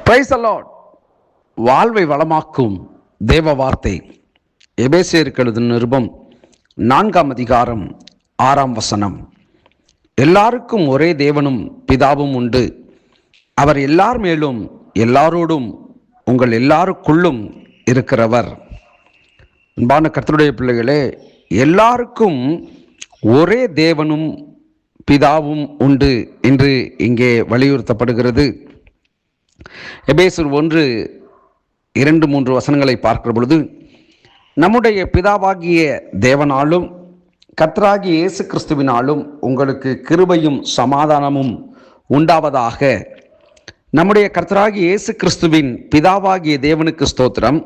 Praise the Lord. வாழ்வை வளமாக்கும் தேவ வார்த்தை. எபேசியருக்கு எழுதின நிருபம் 4ஆம் அதிகாரம் 6ஆம் வசனம். எல்லாருக்கும் ஒரே தேவனும் பிதாவும் உண்டு. அவர் எல்லார் மேலும் எல்லாரோடும் உங்கள் எல்லாருக்குள்ளும் இருக்கிறவர். அன்பான கர்த்தருடைய பிள்ளைகளே, எல்லாருக்கும் ஒரே தேவனும் பிதாவும் உண்டு என்று இங்கே வலியுறுத்தப்படுகிறது. எபேசியர் 1:2-3 வசனங்களை பார்க்கிற பொழுது, நம்முடைய பிதாவாகிய தேவனாலும் கர்த்தராகிய இயேசு கிறிஸ்துவினாலும் உங்களுக்கு கிருபையும் சமாதானமும் உண்டாவதாக. நம்முடைய கர்த்தராகிய இயேசு கிறிஸ்துவின் பிதாவாகிய தேவனுக்கு ஸ்தோத்திரம்.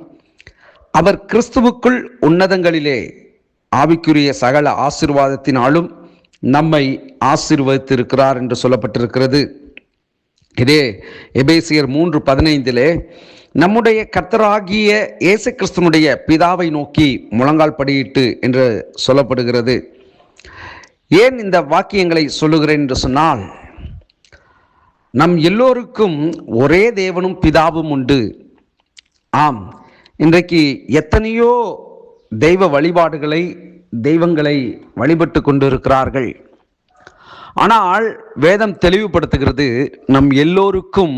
அவர் கிறிஸ்துவுக்குள் உன்னதங்களிலே ஆவிக்குரிய சகல ஆசீர்வாதத்தினாலும் நம்மை ஆசீர்வதித்திருக்கிறார் என்று சொல்லப்பட்டிருக்கிறது. இதே எபேசியர் 3:15 நம்முடைய கர்த்தராகிய இயேசு கிறிஸ்துவனுடைய பிதாவை நோக்கி முழங்கால் படியிட்டு என்று சொல்லப்படுகிறது. ஏன் இந்த வாக்கியங்களை சொல்லுகிறேன் என்று சொன்னால், நம் எல்லோருக்கும் ஒரே தேவனும் பிதாவும் உண்டு. ஆம், இன்றைக்கு எத்தனையோ தெய்வ வழிபாடுகளை தெய்வங்களை வழிபட்டு கொண்டிருக்கிறார்கள். ஆனால் வேதம் தெளிவுபடுத்துகிறது, நம் எல்லோருக்கும்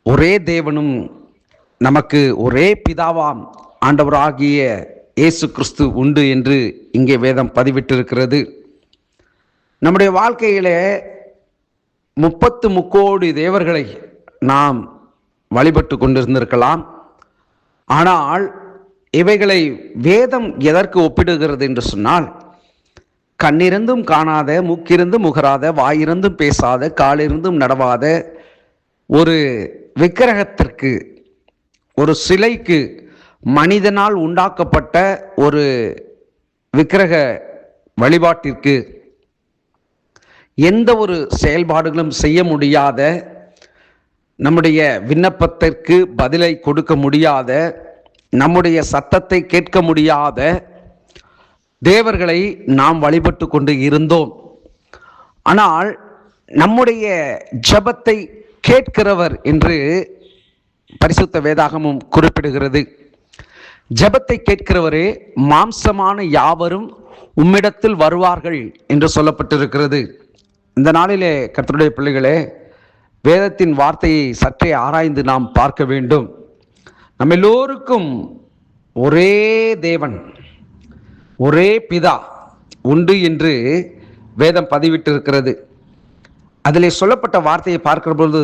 ஒரே தேவனும் நமக்கு ஒரே பிதாவாம் ஆண்டவராகிய இயேசு கிறிஸ்து உண்டு என்று இங்கே வேதம் பதிவிட்டிருக்கிறது. நம்முடைய வாழ்க்கையிலே 33 கோடி தேவர்களை நாம் வழிபட்டு கொண்டிருந்திருக்கலாம். ஆனால் இவைகளை வேதம் எதற்கு ஒப்பிடுகிறது என்று சொன்னால், கண்ணிருந்தும் காணாத, மூக்கிருந்தும் முகராத, வாயிருந்தும் பேசாத, காலிருந்தும் நடவாத ஒரு விக்கிரகத்திற்கு, ஒரு சிலைக்கு, மனிதனால் உண்டாக்கப்பட்ட ஒரு விக்கிரக வழிபாட்டிற்கு எந்த ஒரு செயல்பாடுகளும் செய்ய முடியாத, நம்முடைய விண்ணப்பத்திற்கு பதிலை கொடுக்க முடியாத, நம்முடைய சத்தத்தை கேட்க முடியாத தேவர்களை நாம் வழிபட்டு கொண்டு இருந்தோம். ஆனால் நம்முடைய ஜெபத்தை கேட்கிறவர் என்று பரிசுத்த வேதாகமும் குறிப்பிடுகிறது. ஜெபத்தை கேட்கிறவரே, மாம்சமான யாவரும் உம்மிடத்தில் வருவார்கள் என்று சொல்லப்பட்டிருக்கிறது. இந்த நாளிலே கர்த்தருடைய பிள்ளைகளே, வேதத்தின் வார்த்தையை சற்றே ஆராய்ந்து நாம் பார்க்க வேண்டும். நம்ம எல்லோருக்கும் ஒரே தேவன், ஒரே பிதா உண்டு என்று வேதம் பதிவிட்டிருக்கிறது. அதிலே சொல்லப்பட்ட வார்த்தையை பார்க்கிற பொழுது,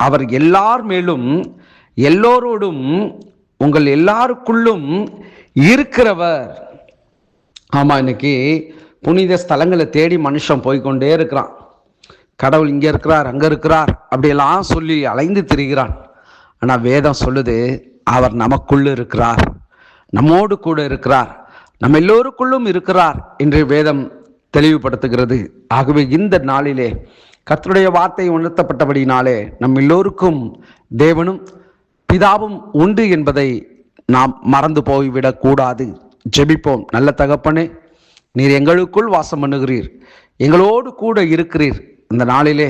அவர் எல்லார் மேலும் எல்லோரோடும் உங்கள் எல்லாருக்குள்ளும் இருக்கிறவர். ஆமா, இன்னைக்கு புனித ஸ்தலங்களை தேடி மனுஷன் போய்கொண்டே இருக்கிறான். கடவுள் இங்கே இருக்கிறார், அங்கே இருக்கிறார் அப்படியெல்லாம் சொல்லி அலைந்து திரிகிறான். ஆனால் வேதம் சொல்லுது, அவர் நமக்குள்ள இருக்கிறார், நம்மோடு கூட இருக்கிறார், நம்ம எல்லோருக்குள்ளும் இருக்கிறார் என்று வேதம் தெளிவுபடுத்துகிறது. ஆகவே இந்த நாளிலே கர்த்தருடைய வார்த்தை உணர்த்தப்பட்டபடினாலே நம் எல்லோருக்கும் தேவனும் பிதாவும் உண்டு என்பதை நாம் மறந்து போய்விடக் கூடாது. ஜெபிப்போம். நல்ல தகப்பனே, நீர் எங்களுக்குள் வாசம் பண்ணுகிறீர், எங்களோடு கூட இருக்கிறீர். இந்த நாளிலே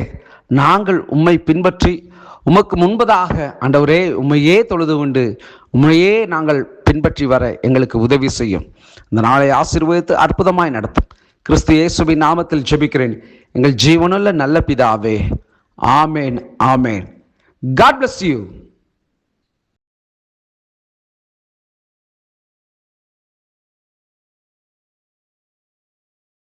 நாங்கள் உம்மை பின்பற்றி உமக்கு முன்பதாக ஆண்டவரே உம்மையே தொழுது கொண்டு உம்மையே நாங்கள் பின்பற்றி வர எங்களுக்கு உதவி செய்யும். இந்த நாளை ஆசீர்வதித்து அற்புதமாய் நடத்தும். கிறிஸ்து இயேசுவின் நாமத்தில் ஜெபிக்கிறேன் எங்கள் ஜீவனுள்ள நல்ல பிதாவே. ஆமேன், ஆமேன். God bless you.